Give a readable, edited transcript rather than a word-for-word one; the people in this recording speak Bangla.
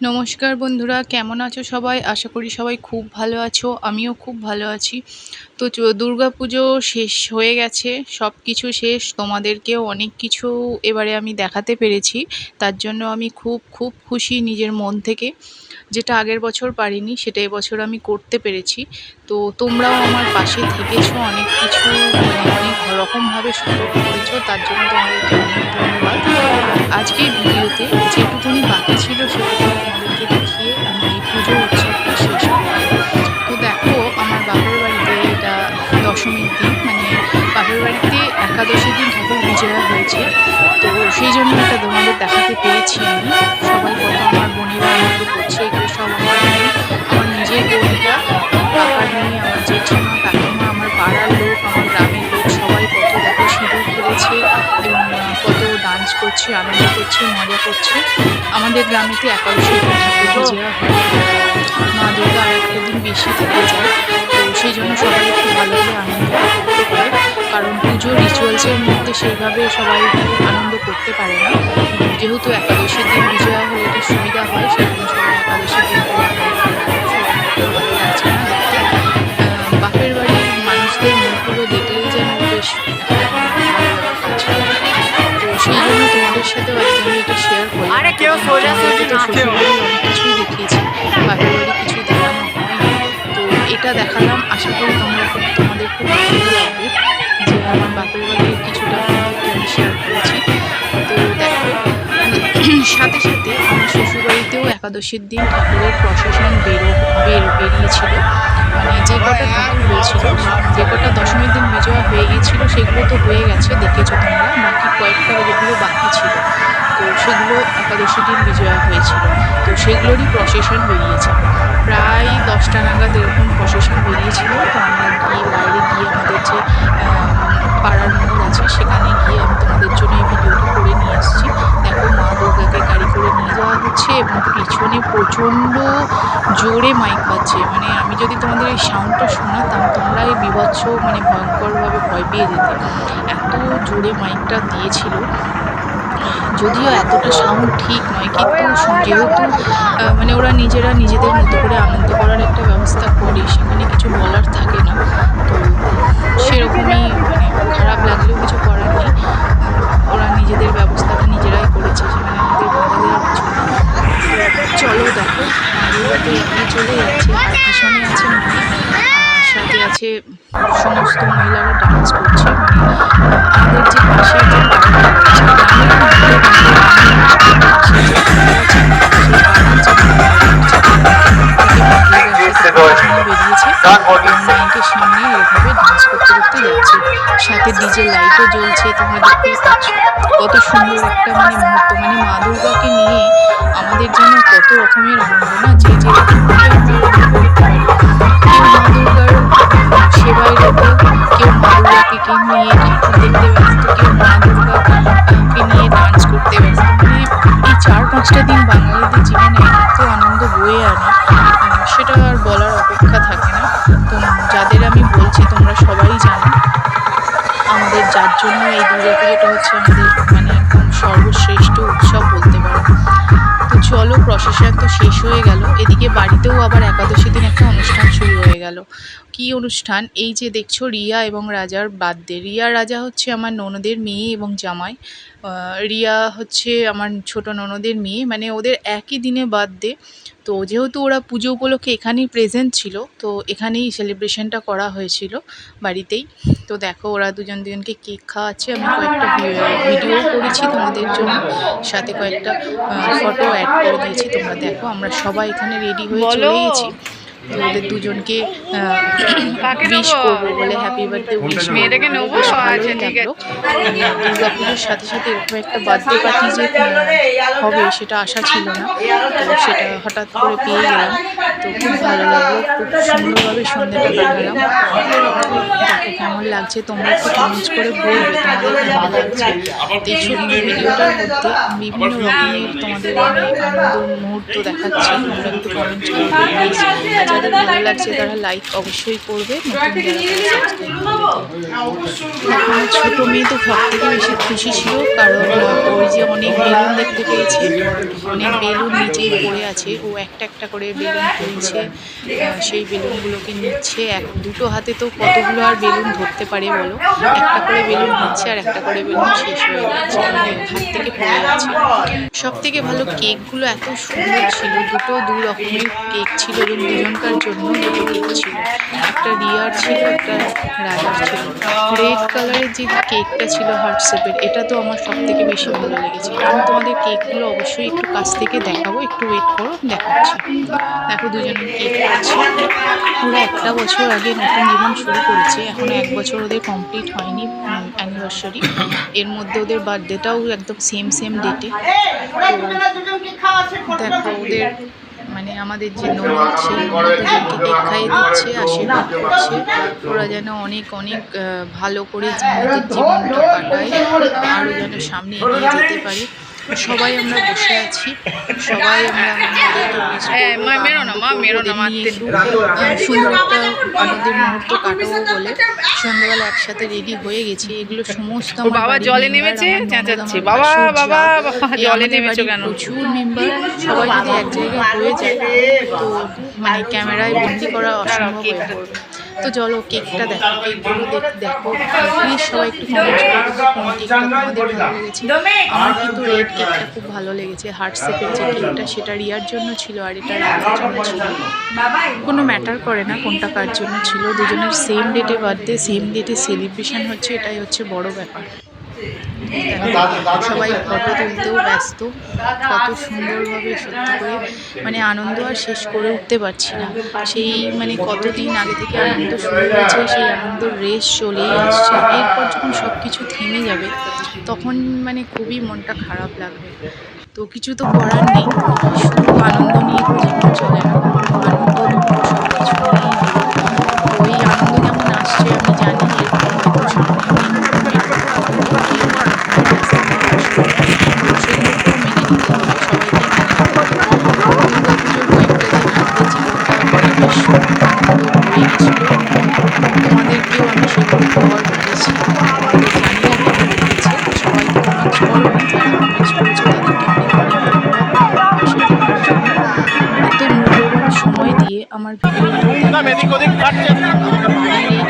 নমস্কার বন্ধুরা, কেমন আছো সবাই? আশা করি সবাই খুব ভালো আছো। আমিও খুব ভালো আছি। তো দুর্গাপুজো শেষ হয়ে গেছে, সব কিছু শেষ। তোমাদেরকেও অনেক কিছু এবারে আমি দেখাতে পেরেছি। তার জন্য আমি খুব খুব খুশি নিজের মন থেকে। যেটা আগের বছর পারিনি সেটা এবছর আমি করতে পেরেছি। তো তোমরাও আমার পাশে থেকেছো, অনেক কিছু অনেক রকমভাবে সাপোর্ট করেছো, তার জন্য তোমাদেরকে অনেক ধন্যবাদ। আর আজকের ভিডিওতে যেটুকুনি বাকি ছিল সেটুকুনি তোমাদেরকে দেখিয়ে আমি এই পুজো উৎসবটা শেষ করব। তো দেখো, আমার বাপের বাড়িতে এটা দশমীর দিন, বাপের বাড়িতে একাদশীর দিন ঠাকুর বিজয়া হয়েছে। তো সেই জন্য এটা তোমাদের দেখাতে পেরেছি আমি। সবাই কত আমার বোনেরা আনন্দ করছে, এগুলো সব আমার মেয়ে, আমার নিজের বোনেরা, কাকার মেয়ে, আমার জেঠিমা, কাকিমা, আমার পাড়ার লোক, আমার গ্রামের লোক, সবাই কত দেখো সিঁদুর খেলেছে এবং কত ডান্স করছে, আনন্দ করছে, মজা করছে। আমাদের গ্রামেতে একাদশীর দিন ঠাকুর বিজয়া হয়, মা দুর্গা আর একটা দিন বেশি থেকে যায়। তো সেই জন্য সবাই একটু ভালো করে আনন্দটা করতে পারে, কারণ পুজো রিচুয়ালসের মধ্যে সেইভাবে সবাই আনন্দ করতে পারে না। যেহেতু একাদশীর দিন বিজয়া হলে এটা সুবিধা হয়, সেই জন্য সবাই একাদশীর দিন করে আনন্দ করে থাকে। সবার ভালো লাগছে না দেখতে। বাপের বাড়ির মানুষদের মুখগুলো দেখলেই যেন বেশ একটা ভালো লাগা কাজ করে। তো সেই জন্য তোমাদের সাথেও আজকে আমি এটা শেয়ার করলাম। তোমাদেরকে তো শ্বশুরবাড়ির অনেক কিছুই দেখিয়েছি, বাপের বাড়ি কিছুই দেখানো হয়নি। তো এটা দেখালাম, আশা করি তোমাদের খুব ভালো লাগবে যে আমার বাপের বাড়ির কিছুটা তোমাদেরকে আমি শেয়ার করেছি। তো দেখো, সাথে সাথে আমার শ্বশুরবাড়িতেও একাদশীর দিন ঠাকুরের প্রসেশন বেরিয়েছিল। যে কটা ঠাকুর হয়েছিল, যে কটা দশমীর দিন বিজয়া হয়ে গিয়েছিল সেগুলো তো হয়ে গেছে, দেখেছো তোমরা। বাকি কয়েকটা যেগুলো বাকি ছিল, তো সেগুলো একাদশীর দিন বিজয়া হয়েছিল। তো সেগুলোরই প্রসেশন বেরিয়েছে, প্রায় 10টা নাগাদ এরকম প্রসেশন বেরিয়েছিল। তো আমরা গিয়ে বাইরে গিয়ে আমাদের যে পাড়ার মোড় আছে সেখানে গিয়ে আমি তোমাদের জন্য এই ভিডিওটা করে নিয়ে এসেছি। দেখো, মা দুর্গাকে গাড়ি করে নিয়ে যাওয়া হচ্ছে এবং পিছনে প্রচণ্ড জোরে মাইক বাজছে। আমি যদি তোমাদের এই সাউন্ডটা শোনাতাম, তোমরা এই বীভৎস ভয়ঙ্করভাবে ভয় পেয়ে যেতে। এত জোরে মাইকটা দিয়েছিল। যদিও এতটা সাউন্ড ঠিক নয়, কিন্তু যেহেতু ওরা নিজেরা নিজেদের মতো করে আনন্দ করার একটা ব্যবস্থা করে, সেখানে কিছু বলার থাকে না। তো সেরকমই খারাপ লাগলেও কিছু করার নেই। ওরা নিজেদের ব্যবস্থাটা নিজেরাই করেছে, সেখানে আমাদের বাধা দেওয়ার কিছু নেই। চলো দেখো, দুর্গা তো এগিয়ে চলে যাচ্ছে, আর পিছনে আছে মাইক, আর সাথে আছে সমস্ত মহিলারা ডান্স করছে। আমাদের যে পাশের যে পাড়াটা রয়েছে, গ্রামের মধ্যে পাশের যে পাড়া আছে, সেই পাড়ার যে মহিলারা রয়েছে তারা পিছনে বেরিয়েছে এবং মাইকের সামনে এভাবে ডান্স করতে করতে যাচ্ছে। সাথে ডিজে লাইটও জ্বলছে, তোমরা দেখতেই পাচ্ছ। কত সুন্দর একটা মুহূর্ত, মা দুর্গাকে নিয়ে আমাদের যেন কত রকমের আনন্দ, না যে যেরকমভাবে আমরা আনন্দ করতে পারি। কেউ মা দুর্গার সেবায় রত, কেউ মা দুর্গাকে নিয়ে ঠাকুর দেখতে ব্যস্ত, কেউ মা দুর্গাকে নিয়ে ডান্স করতে ব্যস্ত। এই 4-5টা দিন বাঙালিদের জীবনে এত আনন্দ বয়ে আনে, সেটা আর বলার অপেক্ষা থাকে না। তো যাদের আমি বলছি তোমরা সবাই জানো, আমাদের যার জন্য এই দুর্গাপুজোটা হচ্ছে আমাদের একদম সর্বশ্রেষ্ঠ উৎসব বলতে পারো। তো চলো, প্রসেশন তো শেষ হয়ে গেল, এদিকে বাড়িতেও আবার একাদশী দিন একটা অনুষ্ঠান শুরু হয়ে গেল। কি অনুষ্ঠান? এই যে দেখছো, রিয়া এবং রাজার বার্থডে। রিয়া রাজা হচ্ছে আমার ননদের মেয়ে এবং জামাই। রিয়া হচ্ছে আমার ছোট ননদের মেয়ে, ওদের একই দিনে বার্থডে। তো যেহেতু ওরা পুজো উপলক্ষে এখানেই প্রেজেন্ট ছিল, তো এখানেই সেলিব্রেশনটা করা হয়েছিল বাড়িতেই। তো দেখো, ওরা দুজনকে কেক খাওয়াচ্ছে। আমি কয়েকটা ভিডিও করেছি তোমাদের জন্য, সাথে কয়েকটা ফটো অ্যাড করে দিয়েছি। তোমরা দেখো, আমরা সবাই এখানে রেডি হয়ে চলে গেছি। তো ওদের দুজনকে উইশ করবো বলে, হ্যাপি বার্থডে উইশ করবো। বেশ ভালোই লাগলো। দুর্গাপুজোর সাথে সাথে এরকম একটা বার্থডে পার্টি যে হবে সেটা আশা ছিল না, তো সেটা হঠাৎ করে পেয়ে গেলাম। তো খুব ভালো লাগলো, খুব সুন্দরভাবে সন্ধ্যাটা কাটালাম। দেখো কেমন লাগছে, তোমরা একটু কমেন্টস করে বলবে তোমাদের কেমন লাগছে। এই ছোট্ট ভিডিওটার মধ্যে বিভিন্ন রকমের তোমাদের আমি আনন্দের মুহূর্ত দেখাচ্ছি, তোমরা একটু কমেন্টস করে প্লিজ। যাদের ভালো লাগছে তারা লাইক অবশ্যই করবে, নতুন যারা সাবস্ক্রাইব করবে। আমার ছোটো মেয়ে তো সব থেকে বেশি খুশি ছিল, কারণ ওই যে অনেক বেলুন দেখতে পেয়েছে, অনেক বেলুন নিচেই পড়ে আছে, ও একটা একটা করে বেলুন তুলছে, সেই বেলুনগুলোকে নিচ্ছে। দুটো হাতে তো কতগুলো আর বেলুন ধরতে পারে বলো, একটা করে বেলুন নিচ্ছে আর একটা করে বেলুন শেষ হয়ে যাচ্ছে, মানে হাত থেকে পড়ে যাচ্ছে। সব থেকে ভালো কেকগুলো এত সুন্দর ছিল, দু রকমের কেক ছিল এবং দুজনকার জন্য দুটো কেক ছিল, একটা রিয়ার ছিল একটা রাজার ছিল। রেড কালারের যে কেকটা ছিল হার্ট শেপের, এটা তো আমার সব থেকে বেশি ভালো লেগেছে। আমি তোমাদের কেকগুলো অবশ্যই একটু কাছ থেকে দেখাবো, একটু ওয়েট করো, দেখাচ্ছি। দেখো দুজনের কেক আছে, ওরা একটা বছর আগে নতুন জীবন শুরু করেছে, এখনো 1 বছর ওদের কমপ্লিট হয়নি অ্যানিভার্সারি। এর মধ্যে ওদের বার্থডেটাও একদম সেম ডেটে। দেখো ওদের মানে আমাদের যে ননদ, সেই ননদ ওদেরকে কেক খাইয়ে দিচ্ছে, আশীর্বাদ করছে ওরা যেন অনেক ভালো করে ওদের জীবনটা কাটায়, আরও যেন সামনে এগিয়ে যেতে পারে। সবাই আমরা বসে আছি, সবাই আমরা সুন্দর একটা আনন্দের মুহূর্ত কাটাবো বলে সন্ধ্যাবেলা একসাথে রেডি হয়ে গেছি। এগুলো সমস্ত জলে নেমেছে, চেঁচাচ্ছে বাবা বাবা জলে নেমেছে কেন। প্রচুর মেম্বার, সবাই যদি এক জায়গায় হয়ে যায় তো মানে ক্যামেরায় বন্দি করা অসম্ভব হয়ে পড়বে। তো চলো কেকটা দেখো, কেকগুলো দেখো, প্লিজ সবাই একটু কমেন্ট করে দেবো কোন কেকটা তোমাদের ভালো লেগেছে। আমার কিন্তু রেড কেকটা খুব ভালো লেগেছে, হার্ট শেপের যে কেকটা সেটা রিয়ার জন্য ছিল আর এটা রাজার জন্য ছিল। কোনো ম্যাটার করে না কোনটা কার জন্য ছিল, দুজনের সেম ডেটে বার্থডে, সেম ডেটে সেলিব্রেশন হচ্ছে, এটাই হচ্ছে বড় ব্যাপার। সবাই ফটো তুলতেও ব্যস্ত, কত সুন্দরভাবে সত্যি করে মানে আনন্দ আর শেষ করে উঠতে পারছি না। সেই মানে কতদিন আগে থেকে আনন্দ শুরু হয়েছে, সেই আনন্দর রেশ চলেই আসছে। এরপর যখন সব কিছু থেমে যাবে তখন মানে খুবই মনটা খারাপ লাগবে। তো কিছু তো করার নেই, শুধু আনন্দ নিয়ে তো জীবন চলে না, আনন্দ দুঃখ সব কিছু নিয়েই হবে। তো এই আনন্দ যেমন আসছে আমি জানি এরকম হয়তো সামনের দিন তোমাদেরকেও আমি সেগুলো খবর বলেছি, তোমাদের জানি না কেমন লেগেছে, সবাই তো কমেন্টস করো, যারা কমেন্টস করেছো তাদেরকে অনেক ধন্যবাদ পাশে থাকার জন্য। এত মূল্যবান সময় দিয়ে আমার ভিডিওগুলো দেখার জন্য। বাড়ির এই